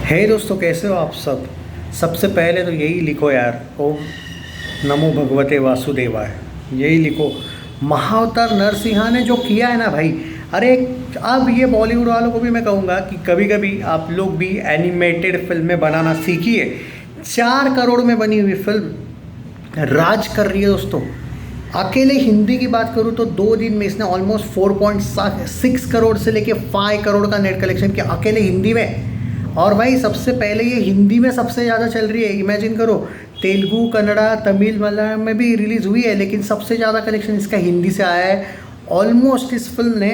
हे दोस्तों, कैसे हो आप सब। सबसे पहले तो यही लिखो यार, ओम नमो भगवते वासुदेवाय। यही लिखो। महाअवतार नरसिम्हा ने जो किया है ना भाई। अरे, अब ये बॉलीवुड वालों को भी मैं कहूँगा कि कभी कभी आप लोग भी एनिमेटेड फिल्में बनाना सीखिए। 4 करोड़ में बनी हुई फिल्म राज कर रही है दोस्तों। अकेले हिंदी की बात करूँ तो 2 दिन में इसने ऑलमोस्ट 4.6 करोड़ से लेके 5 करोड़ का नेट कलेक्शन किया अकेले हिंदी में। और भाई सबसे पहले ये हिंदी में सबसे ज़्यादा चल रही है। इमेजिन करो, तेलुगु, कन्नड़ा, तमिल, मलयालम में भी रिलीज़ हुई है, लेकिन सबसे ज़्यादा कलेक्शन इसका हिंदी से आया है। ऑलमोस्ट इस फिल्म ने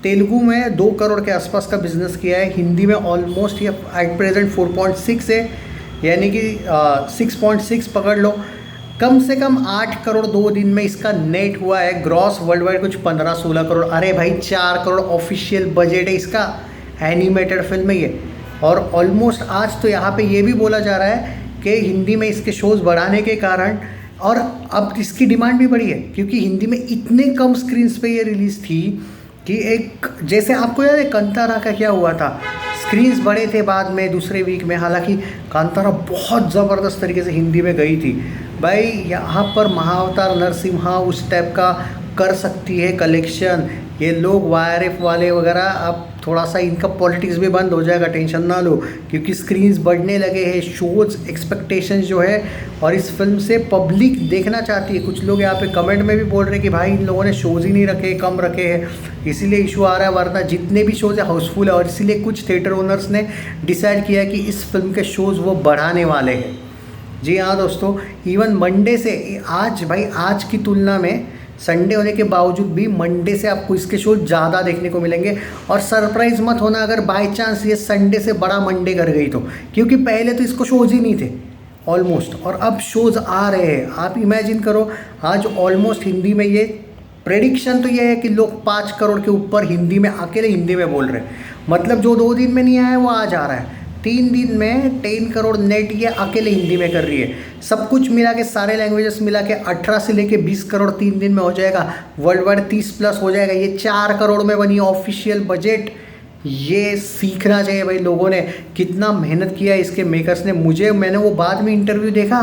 तेलुगु में 2 करोड़ के आसपास का बिजनेस किया है। हिंदी में ऑलमोस्ट ये एट प्रेजेंट 4.6 है, यानी कि 6.6 पकड़ लो। कम से कम 8 करोड़ 2 दिन में इसका नेट हुआ है। ग्रॉस वर्ल्ड वाइड कुछ 15-16 करोड़। अरे भाई, 4 करोड़ ऑफिशियल बजट है इसका एनिमेटेड फिल्म में ये। और ऑलमोस्ट आज तो यहाँ पे ये भी बोला जा रहा है कि हिंदी में इसके शोज़ बढ़ाने के कारण और अब इसकी डिमांड भी बढ़ी है, क्योंकि हिंदी में इतने कम स्क्रीन्स पे ये रिलीज़ थी कि एक जैसे आपको याद है कांतारा का क्या हुआ था। स्क्रीन्स बड़े थे बाद में दूसरे वीक में, हालांकि कांतारा बहुत ज़बरदस्त तरीके से हिंदी में गई थी। भाई यहाँ पर महाअवतार नरसिम्हा उस टाइप का कर सकती है कलेक्शन। ये लोग वाईआरएफ वाले वगैरह अब थोड़ा सा इनका पॉलिटिक्स भी बंद हो जाएगा, टेंशन ना लो, क्योंकि स्क्रीन्स बढ़ने लगे हैं, शोज़ एक्सपेक्टेशंस जो है, और इस फिल्म से पब्लिक देखना चाहती है। कुछ लोग यहाँ पे कमेंट में भी बोल रहे हैं कि भाई इन लोगों ने शोज़ ही नहीं रखे, कम रखे हैं, इसीलिए इशू आ रहा है, वरना जितने भी शोज़ है हाउसफुल है। और इसीलिए कुछ थिएटर ओनर्स ने डिसाइड किया कि इस फिल्म के शोज़ वो बढ़ाने वाले हैं। जी हाँ दोस्तों, इवन मंडे से आज, भाई आज की तुलना में संडे होने के बावजूद भी मंडे से आपको इसके शो ज़्यादा देखने को मिलेंगे। और सरप्राइज़ मत होना अगर बाय चांस ये संडे से बड़ा मंडे कर गई तो, क्योंकि पहले तो इसको शोज़ ही नहीं थे ऑलमोस्ट, और अब शोज़ आ रहे हैं। आप इमेजिन करो, आज ऑलमोस्ट हिंदी में ये प्रेडिक्शन तो ये है कि लोग 5 करोड़ के ऊपर हिंदी में अकेले हिंदी में बोल रहे हैं। मतलब जो 2 दिन में नहीं आया वो आज आ रहा है। 3 दिन में 10 करोड़ नेट ये अकेले हिंदी में कर रही है। सब कुछ मिला के, सारे लैंग्वेजेस मिला के 18 से लेके 20 करोड़ 3 दिन में हो जाएगा। वर्ल्ड वाइड 30+ हो जाएगा। ये 4 करोड़ में बनी ऑफिशियल बजट। ये सीखना चाहिए भाई, लोगों ने कितना मेहनत किया है इसके मेकर्स ने। मैंने वो बाद में इंटरव्यू देखा,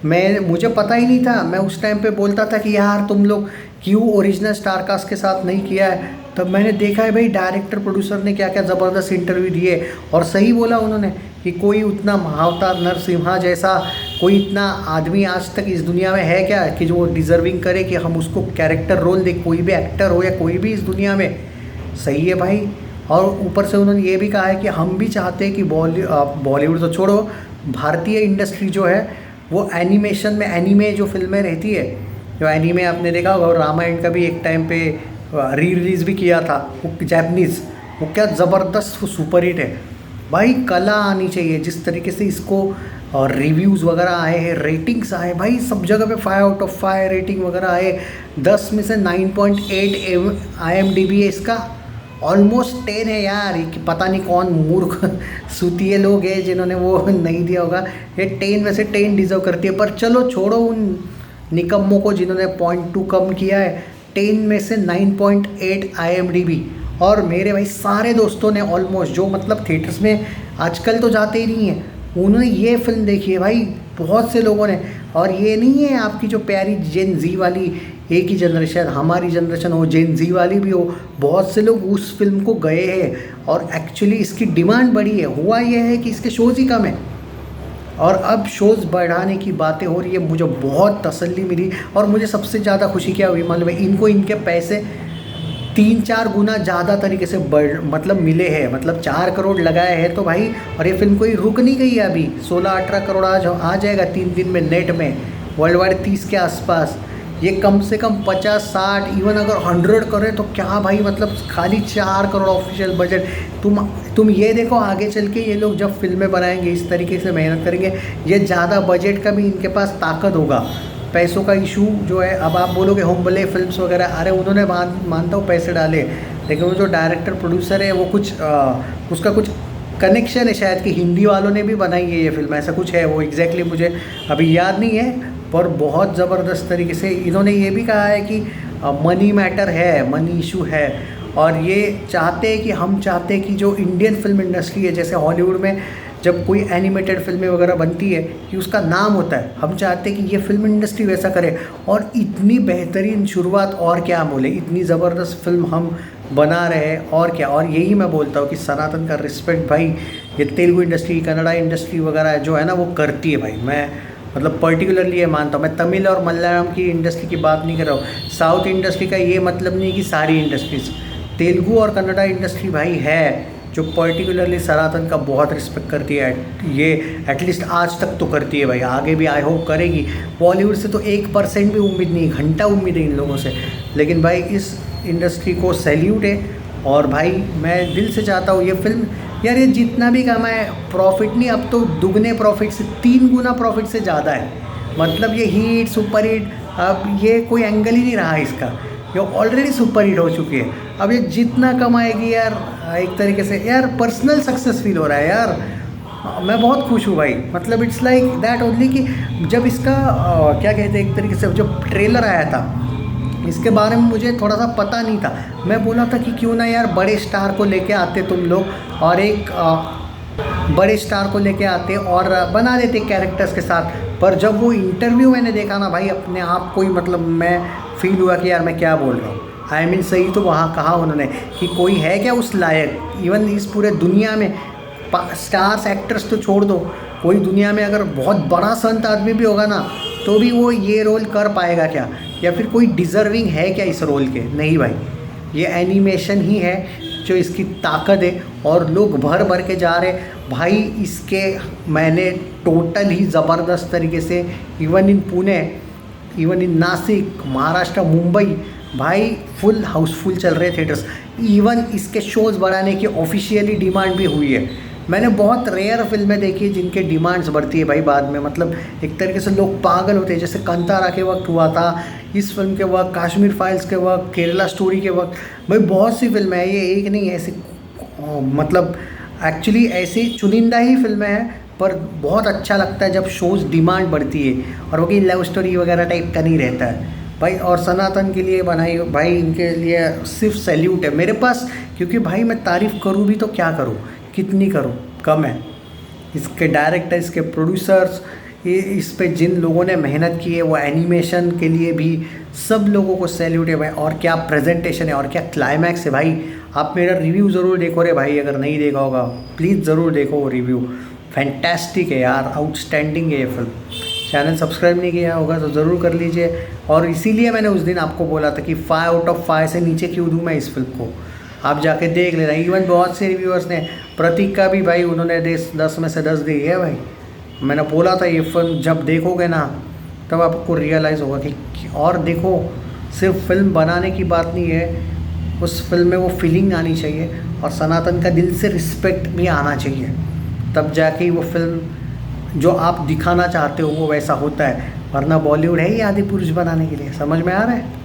मुझे पता ही नहीं था। मैं उस टाइम पे बोलता था कि यार तुम लोग क्यों ओरिजिनल स्टारकास्ट के साथ नहीं किया है। तब मैंने देखा है भाई डायरेक्टर प्रोड्यूसर ने क्या क्या ज़बरदस्त इंटरव्यू दिए, और सही बोला उन्होंने कि कोई उतना महाअवतार नरसिम्हा जैसा कोई इतना आदमी आज तक इस दुनिया में है क्या कि जो वो डिज़र्विंग करे कि हम उसको कैरेक्टर रोल दे। कोई भी एक्टर हो या कोई भी इस दुनिया में, सही है भाई। और ऊपर से उन्होंने ये भी कहा है कि हम भी चाहते हैं कि बॉलीवुड तो छोड़ो, भारतीय इंडस्ट्री जो है वो एनिमेशन में, एनीमे जो फिल्में रहती है, जो एनीमे आपने देखा होगा, रामायण का भी एक टाइम पे री रिलीज़ भी किया था वो जापानीज़, वो क्या ज़बरदस्त सुपर हिट है भाई। कला आनी चाहिए जिस तरीके से इसको, और रिव्यूज़ वगैरह आए हैं, रेटिंग्स आए भाई, सब जगह पे 5/5 रेटिंग वगैरह आए। 10 में से 9.8 IMDb है इसका। ऑलमोस्ट 10 है यार। ये पता नहीं कौन मूर्ख सूतिए लोग हैं जिन्होंने वो नहीं दिया होगा। ये 10 में से 10 डिज़र्व करती है। पर चलो छोड़ो उन निकम्मों को जिन्होंने 0.2 कम किया है। 10 में से 9.8 IMDb। और मेरे भाई सारे दोस्तों ने ऑलमोस्ट, जो मतलब थिएटर्स में आजकल तो जाते ही नहीं हैं, उन्होंने ये फिल्म देखी है भाई, बहुत से लोगों ने। और ये नहीं है आपकी जो प्यारी जेन जी वाली, एक ही जनरेशन, हमारी जनरेशन हो, जेन जी वाली भी हो, बहुत से लोग उस फिल्म को गए हैं और एक्चुअली इसकी डिमांड बढ़ी है। हुआ यह है कि इसके शोज़ ही कम है और अब शोज़ बढ़ाने की बातें हो रही है। मुझे बहुत तसल्ली मिली, और मुझे सबसे ज़्यादा खुशी क्या हुई मालूम है, इनको इनके पैसे 3-4 गुना ज़्यादा तरीके से मतलब मिले हैं। मतलब 4 करोड़ लगाए हैं तो भाई, और ये फिल्म कोई रुक नहीं गई है अभी। 16-18 करोड़ आज आ जाएगा 3 दिन में नेट में, वर्ल्ड वाइड 30 के आसपास। ये कम से कम 50-60, इवन अगर 100 करें तो क्या भाई, मतलब खाली 4 करोड़ ऑफिशियल बजट। तुम ये देखो आगे चल के ये लोग जब फिल्में बनाएंगे, इस तरीके से मेहनत करेंगे, ये ज़्यादा बजट का भी इनके पास ताकत होगा। पैसों का इशू जो है, अब आप बोलोगे होम्बले फिल्म्स वगैरह, अरे उन्होंने मानता हूँ पैसे डाले, लेकिन वो जो डायरेक्टर प्रोड्यूसर है वो कुछ उसका कुछ कनेक्शन है शायद कि हिंदी वालों ने भी बनाई है ये फिल्म, ऐसा कुछ है। वो एग्जैक्टली मुझे अभी याद नहीं है, पर बहुत ज़बरदस्त तरीके से इन्होंने ये भी कहा है कि मनी मैटर है, मनी इशू है। और ये चाहते हैं कि हम चाहते हैं कि जो इंडियन फिल्म इंडस्ट्री है, जैसे हॉलीवुड में जब कोई एनिमेटेड फिल्में वगैरह बनती है कि उसका नाम होता है, हम चाहते हैं कि ये फिल्म इंडस्ट्री वैसा करे। और इतनी बेहतरीन शुरुआत, और क्या बोले, इतनी ज़बरदस्त फिल्म हम बना रहे हैं, और क्या। और यही मैं बोलता हूँ कि सनातन का रिस्पेक्ट भाई ये तेलुगु इंडस्ट्री, कन्नड़ा इंडस्ट्री वगैरह जो है ना वो करती है भाई। मैं मतलब पर्टिकुलरली ये मानता हूँ। मैं तमिल और मलयालम की इंडस्ट्री की बात नहीं कर रहा हूँ, साउथ इंडस्ट्री का ये मतलब नहीं कि सारी इंडस्ट्रीज, तेलुगु और कन्नड़ा इंडस्ट्री भाई है जो पर्टिकुलरली सनातन का बहुत रिस्पेक्ट करती है। ये एटलीस्ट आज तक तो करती है भाई, आगे भी आई होप करेगी। बॉलीवुड से तो 1% भी उम्मीद नहीं, घंटा उम्मीद है इन लोगों से। लेकिन भाई इस इंडस्ट्री को सैल्यूट है। और भाई मैं दिल से चाहता हूँ ये फिल्म, यार ये जितना भी कमाए प्रॉफिट नहीं, अब तो दुगने प्रॉफिट से 3 गुना प्रॉफिट से ज़्यादा है। मतलब ये हिट सुपर हिट, अब ये कोई एंगल ही नहीं रहा इसका, ये ऑलरेडी सुपर हिट हो चुकी है। अब ये जितना कमाएगी यार, एक तरीके से यार पर्सनल सक्सेस फील हो रहा है यार। मैं बहुत खुश हूँ भाई। मतलब इट्स लाइक दैट ओनली कि जब इसका क्या कहते हैं, एक तरीके से जब ट्रेलर आया था इसके बारे में मुझे थोड़ा सा पता नहीं था। मैं बोला था कि क्यों ना यार बड़े स्टार को लेके आते तुम लोग, और एक बड़े स्टार को लेके आते और बना देते कैरेक्टर्स के साथ। पर जब वो इंटरव्यू मैंने देखा ना भाई, अपने आप को ही मतलब मैं फील हुआ कि यार मैं क्या बोल रहा हूँ। आई मीन सही तो वहाँ कहा उन्होंने कि कोई है क्या उस लायक, इवन इस पूरे दुनिया में स्टार्स एक्टर्स तो छोड़ दो, कोई दुनिया में अगर बहुत बड़ा संत आदमी भी होगा ना तो भी वो ये रोल कर पाएगा क्या, या फिर कोई डिज़र्विंग है क्या इस रोल के। नहीं भाई, ये एनिमेशन ही है जो इसकी ताकत है, और लोग भर भर के जा रहे भाई इसके। मैंने टोटल ही ज़बरदस्त तरीके से even in Pune, even in Nashik, Maharashtra, Mumbai भाई फुल हाउसफुल चल रहे थिएटर्स। इवन इसके शोज़ बढ़ाने की ऑफिशियली डिमांड भी हुई है। मैंने बहुत रेयर फिल्में देखी है जिनके डिमांड्स बढ़ती है भाई बाद में। मतलब एक तरीके से लोग पागल होते हैं, जैसे कंतारा के वक्त हुआ था, इस फिल्म के वक्त, कश्मीर फाइल्स के वक्त, केरला स्टोरी के वक्त। भाई बहुत सी फिल्में हैं, ये एक नहीं ऐसी, मतलब एक्चुअली ऐसी चुनिंदा ही फिल्में हैं। पर बहुत अच्छा लगता है जब शोज़ डिमांड बढ़ती है, और वो कि लव स्टोरी वगैरह टाइप का नहीं रहता है भाई। और सनातन के लिए बनाई भाई, इनके लिए सिर्फ सैल्यूट है मेरे पास। क्योंकि भाई मैं तारीफ़ करूँ भी तो क्या करूँ, कितनी करूँ, कम है। इसके डायरेक्टर, इसके प्रोड्यूसर्स, इस पे जिन लोगों ने मेहनत की है, वो एनिमेशन के लिए भी सब लोगों को सैल्यूट है भाई। और क्या प्रेजेंटेशन है, और क्या क्लाइमैक्स है भाई। आप मेरा रिव्यू ज़रूर देखो रे भाई, अगर नहीं देखा होगा प्लीज़ ज़रूर देखो वो रिव्यू। फैंटास्टिक है यार, आउटस्टैंडिंग है ये फिल्म। चैनल सब्सक्राइब नहीं किया होगा तो ज़रूर कर लीजिए। और इसीलिए मैंने उस दिन आपको बोला था कि 5 आउट ऑफ 5 से नीचे क्यों दूँ मैं इस फिल्म को, आप जाके देख लेना। इवन बहुत से रिव्यूअर्स ने, प्रतीक का भी भाई उन्होंने 10 में से 10 दी है भाई। मैंने बोला था ये फिल्म जब देखोगे ना तब आपको रियलाइज़ होगा कि, और देखो सिर्फ फिल्म बनाने की बात नहीं है, उस फिल्म में वो फीलिंग आनी चाहिए, और सनातन का दिल से रिस्पेक्ट भी आना चाहिए। तब जाके वो फिल्म जो आप दिखाना चाहते हो वो वैसा होता है। वरना बॉलीवुड है ही आदि पुरुष बनाने के लिए, समझ में आ रहा है।